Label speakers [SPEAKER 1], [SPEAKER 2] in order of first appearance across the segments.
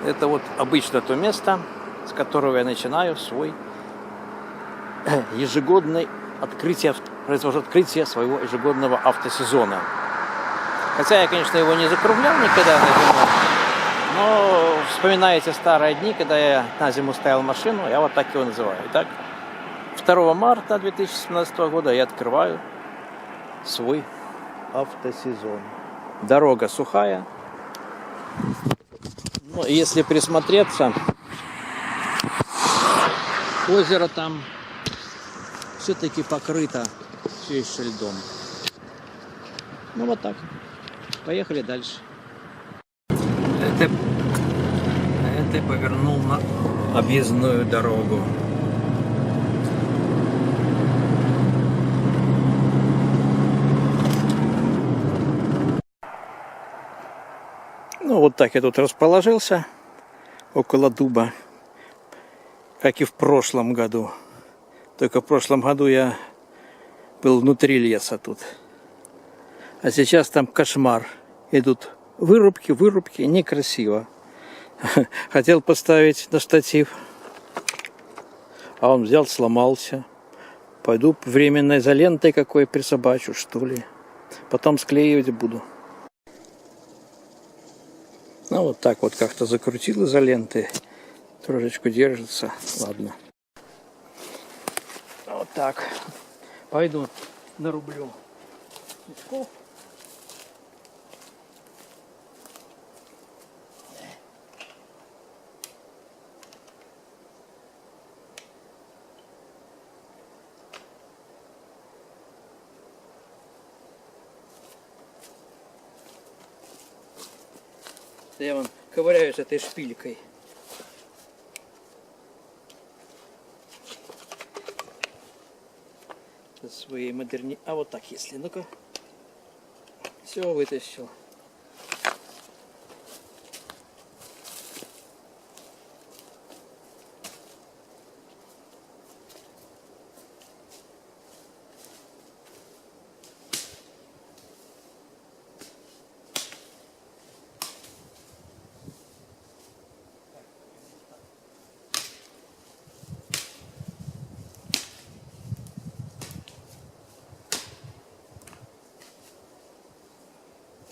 [SPEAKER 1] Это вот обычно то место, с которого я начинаю свой ежегодный произвожу открытие своего ежегодного автосезона. Хотя я, конечно, его не закруглял никогда на зиму, но вспоминая эти старые дни, когда я на зиму ставил машину, я вот так его называю. Итак, 2 марта 2017 года я открываю свой автосезон. Дорога сухая. Ну, если присмотреться, озеро там все-таки покрыто все еще льдом. Ну вот так. Поехали дальше. Это повернул на объездную дорогу. Ну вот так я тут расположился около дуба, как и в прошлом году. Только в прошлом году я был внутри леса тут. А сейчас там кошмар. Идут вырубки, некрасиво. Хотел поставить на штатив, а он взял, сломался. Пойду временной изолентой какой присобачу, что ли. Потом склеивать буду. Ну вот так вот как-то закрутил изолентой. Трошечку держится. Ладно. Вот так. Пойду нарублю песков. Я вон ковыряюсь этой шпилькой. Своей модерни... А вот так, если, ну-ка. Все, вытащил.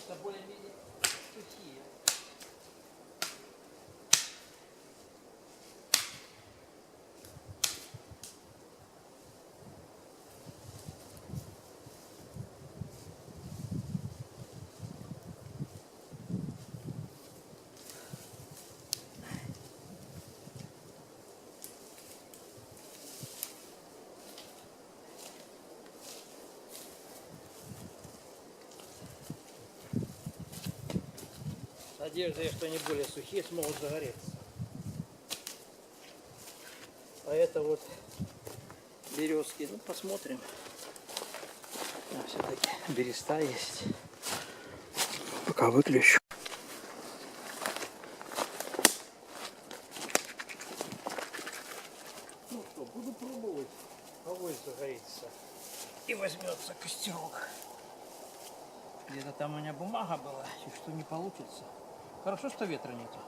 [SPEAKER 1] Это более-менее сухие. Надеюсь, что они более сухие смогут загореться. А это вот березки. Ну, посмотрим. Все-таки береста есть. Пока выключу. Ну что, буду пробовать. Авось загорится. И возьмется костерок. Где-то там у меня бумага была, и что не получится. Хорошо, что ветра нету.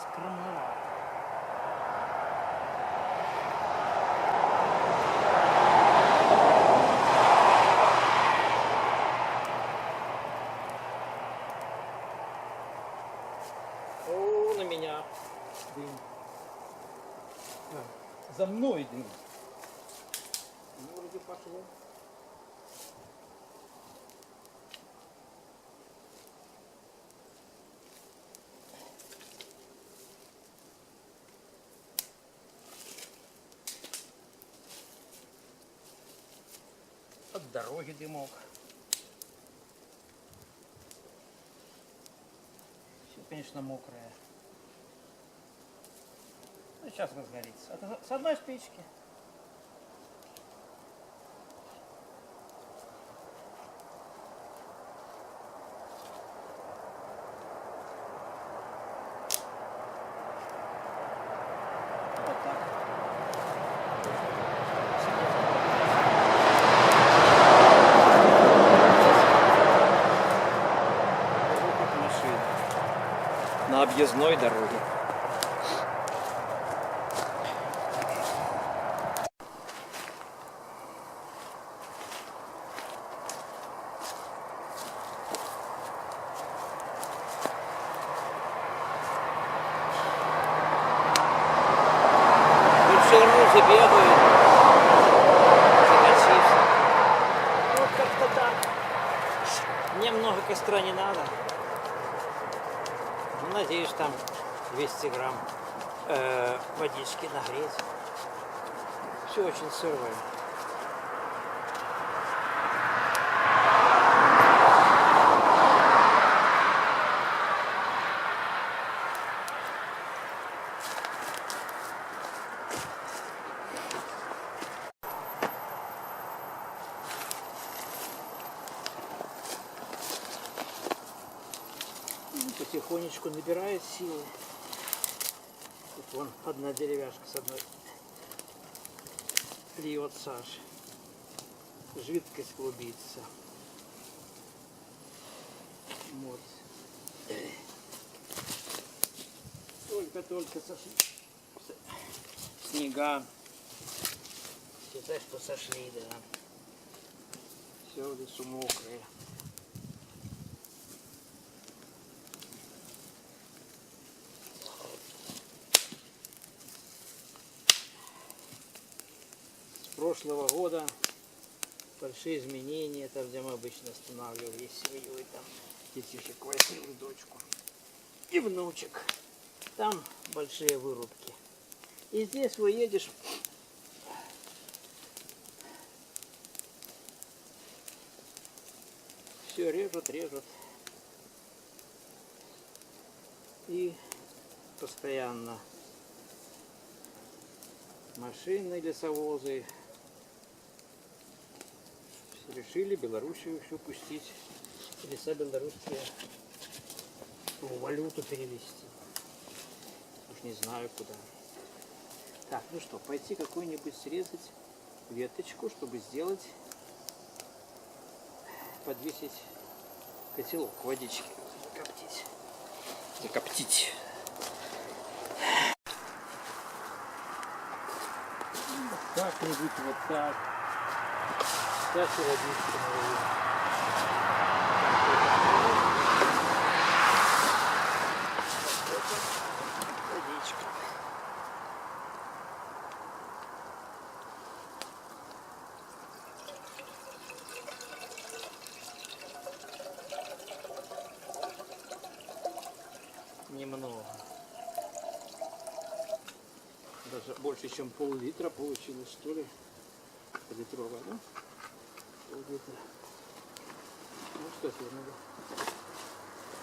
[SPEAKER 1] Скромновато. О, на меня дым. За мной дым. Ну, вроде пошло. От дороги дымок. Все, конечно, мокрое. Ну, сейчас разгорится. Это с одной спички. земной дороги. Шермузы бегают, загасився. Вот как-то так. Мне много костра не надо. Ну, надеюсь, там 200 грамм водички нагреть. Все очень сырое. Потихонечку набирает силы. Тут вон одна деревяшка с одной льет Саш. Жидкость клубится. Вот. Только-только сошли снега. Считай, что сошли, да. Все в лесу мокрое. Прошлого года большие изменения, там где мы обычно останавливались семью, и там детишек возил, дочку и внучек. Там большие вырубки. И здесь вы едешь, все режут. И постоянно машины, лесовозы. Решили Белоруссию все пустить, леса белорусские в валюту перевести. Уж не знаю куда. Так, ну что, пойти какой-нибудь срезать веточку, чтобы сделать, подвесить котелок водички, закоптить. Как-нибудь вот так. Сейчас и водички налью. Водичка. Немного. Даже больше, чем пол-литра получилось, что ли? Литровая, да? Пол-литра. Ну что, теперь надо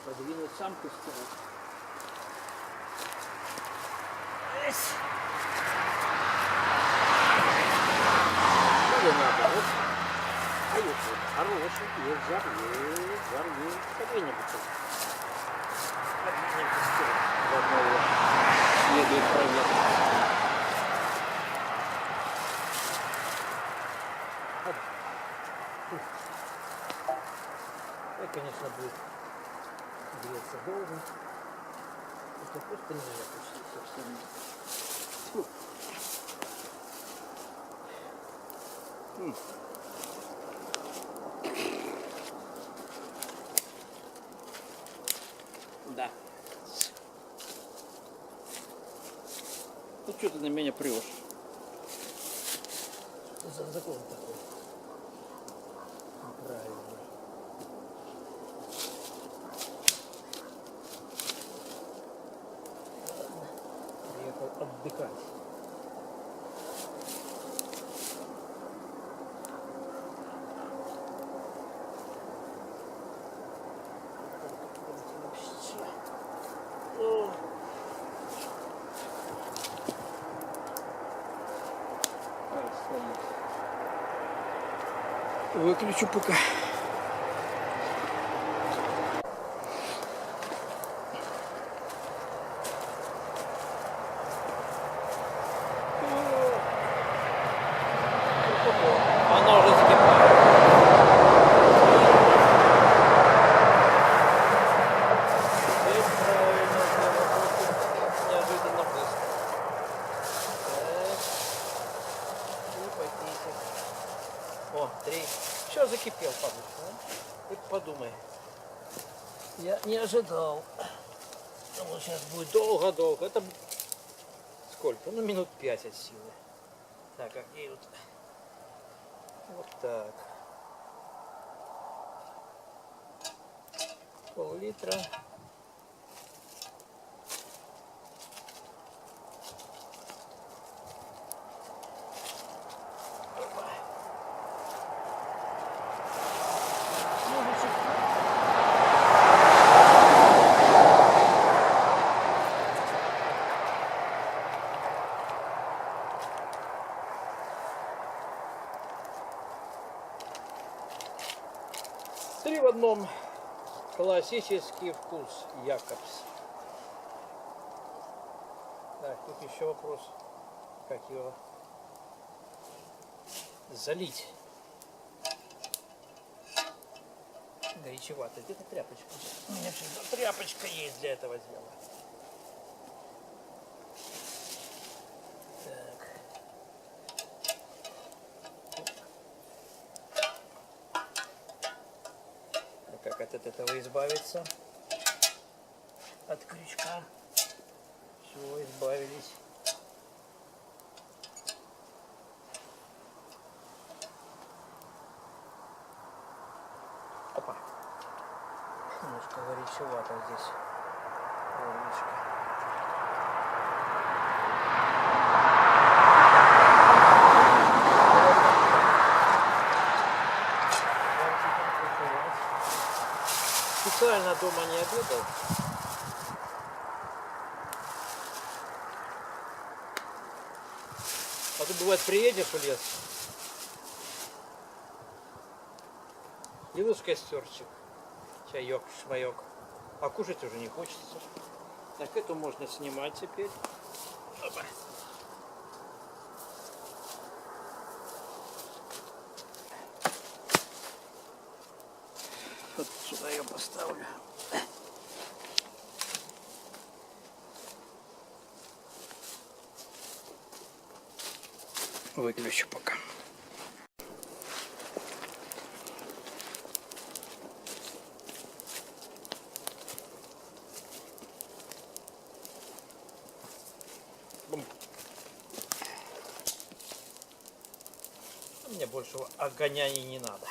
[SPEAKER 1] подвинуть сам костерок. Или наоборот. А если хороший, есть жар, подвинем костерок. Подвинем костерок. Заодно его следует проверить. Конечно, будет греться долго. Это просто нельзя почти совсем. Да. Ну что ты на меня прешь? Что за закон такой? Правильно. Отдыхать. Выключу пока. Она уже закипает. 3. Все, закипел, папочка. Ты подумай. Я не ожидал. Вот сейчас будет долго-долго. Это сколько? Ну, минут 5 от силы. Так, а где вот? Вот так. Пол-литра. Три в одном. Классический вкус Якобс. Так, тут еще вопрос, как его залить. Горячевато. Где-то тряпочка. У меня всегда тряпочка есть для этого дела. Как от этого избавиться? От крючка. Все, избавились. Опа. Немножко горячевато здесь. Горлышко. Специально дома не обедал. А ты, бывает, приедешь в лес и вот костерчик, чаек, шмаек, а кушать уже не хочется. Так, эту можно снимать теперь. Опа. Вот сюда я поставлю. Выключу пока. Мне больше огня и не надо.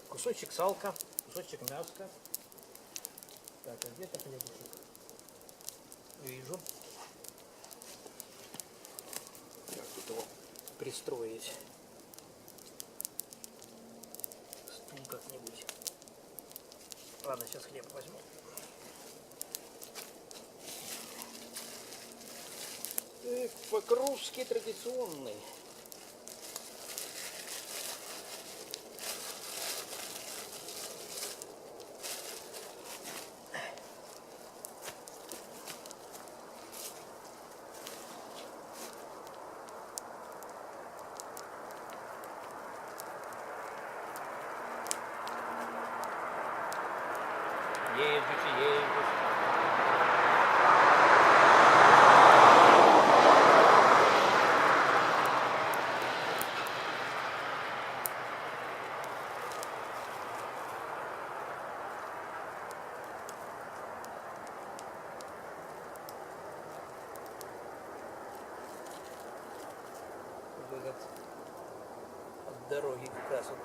[SPEAKER 1] Кусочек салка, кусочек мяска. Так, а где-то хлебушек? Вижу. Как тут его пристроить? Стул как-нибудь. Ладно, сейчас хлеб возьму. Покровский традиционный. Ездите. От дороги как раз вот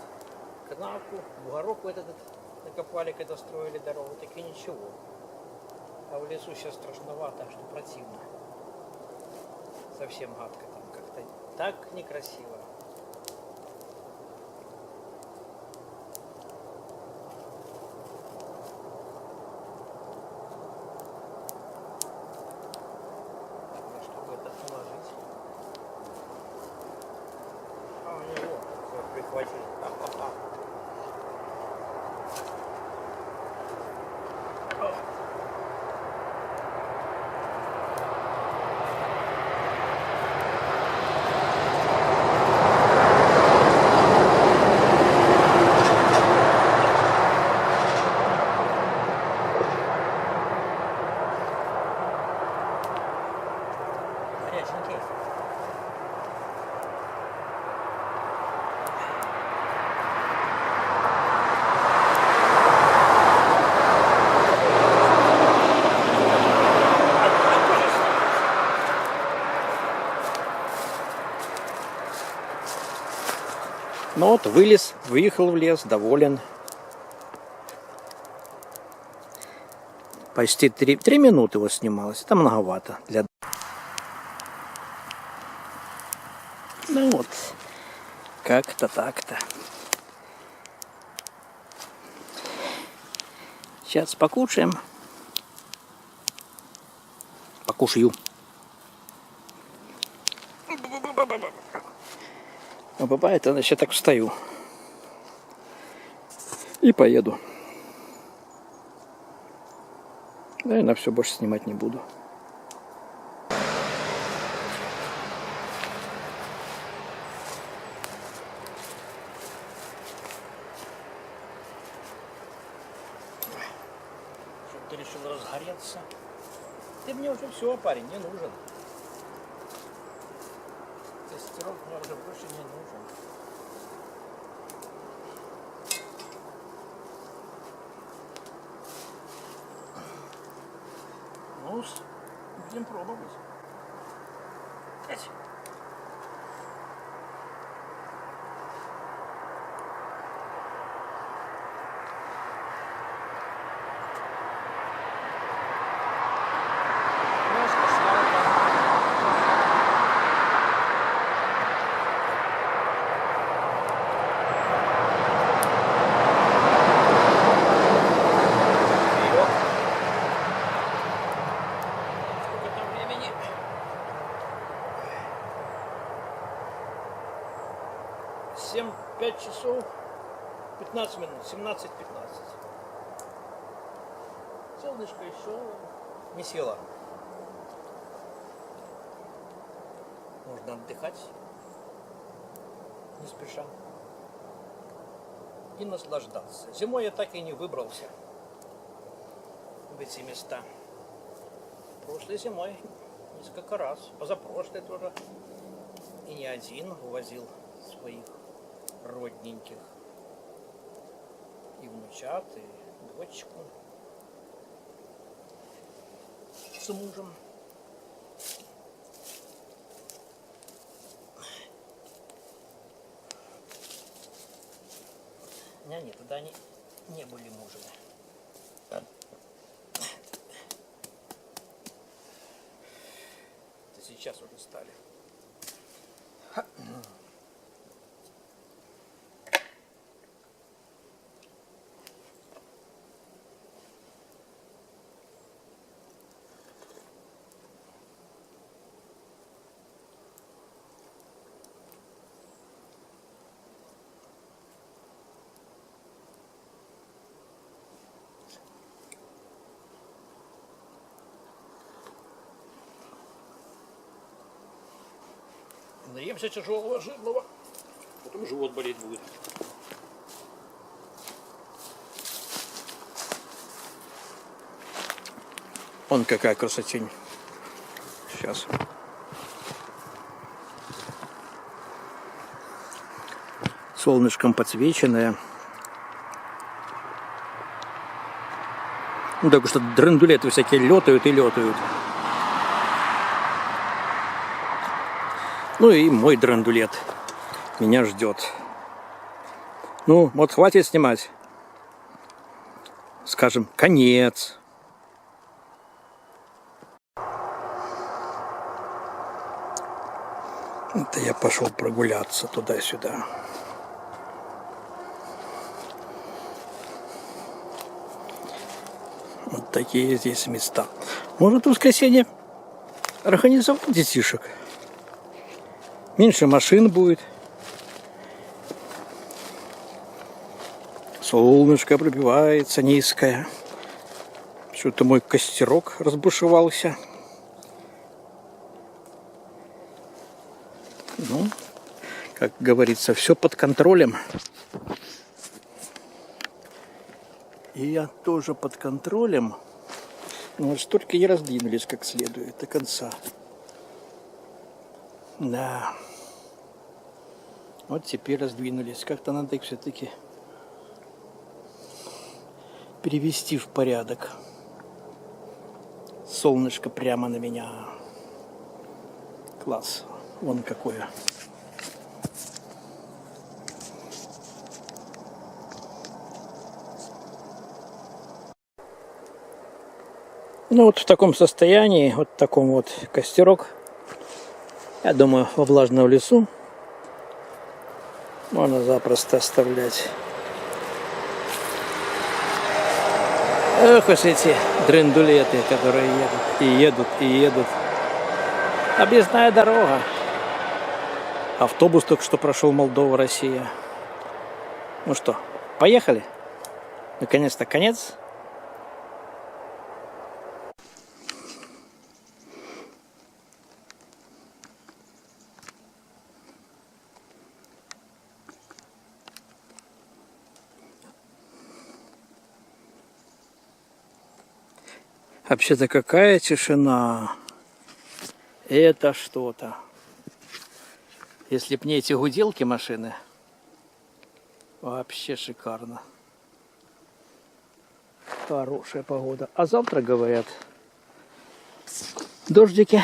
[SPEAKER 1] канавку, бугорок вот этот накопали, когда строили дорогу, так и ничего. А в лесу сейчас страшновато, что противно. Совсем гадко там как-то. Так некрасиво. Чтобы это положить. А у него все прихватили. Ну вот, вылез, выехал в лес, доволен. Почти 3 минуты его снималось. Это многовато для... Ну вот, как-то так-то. Сейчас покушаем. Покушаю. А бывает, я сейчас так встаю. И поеду. Наверное, все, больше снимать не буду. Чтоб ты решил разгореться. Ты мне уже все, парень, не нужен. Тестировок мне уже больше не нужен. Ну, будем пробовать. Семь, 5 часов 15 минут, 17-15. Солнышко еще не село. Можно отдыхать, не спеша, и наслаждаться. Зимой я так и не выбрался в эти места. Прошлой зимой несколько раз, позапрошлой тоже, и не один увозил своих родненьких, и внучат, и дочку с мужем. Нет, тогда они не были мужами. Это сейчас уже стали. Наемся тяжелого, жирного, потом живот болеть будет. Вон какая красотень. Сейчас. Солнышком подсвеченная. Ну, только что драндулеты всякие летают и летают. Ну и мой драндулет меня ждет. Ну, вот хватит снимать. Скажем, конец. Это я пошел прогуляться туда-сюда. Вот такие здесь места. Может, в воскресенье организовать детишек. Меньше машин будет. Солнышко пробивается низкое. Что-то мой костерок разбушевался. Ну, как говорится, все под контролем. И я тоже под контролем. Но вот только не раздвинулись как следует до конца. Да. Вот теперь раздвинулись. Как-то надо их все-таки привести в порядок. Солнышко прямо на меня. Класс. Вон какое. Ну вот в таком состоянии, вот таком вот костерок, я думаю, во влажном лесу можно запросто оставлять. Эх уж эти драндулеты, которые едут, и едут, и едут. Объездная дорога. Автобус только что прошел Молдова-Россия. Ну что, поехали? Наконец-то конец. Вообще-то какая тишина. Это что-то. Если б не эти гуделки машины, вообще шикарно. Хорошая погода. А завтра, говорят, дождики.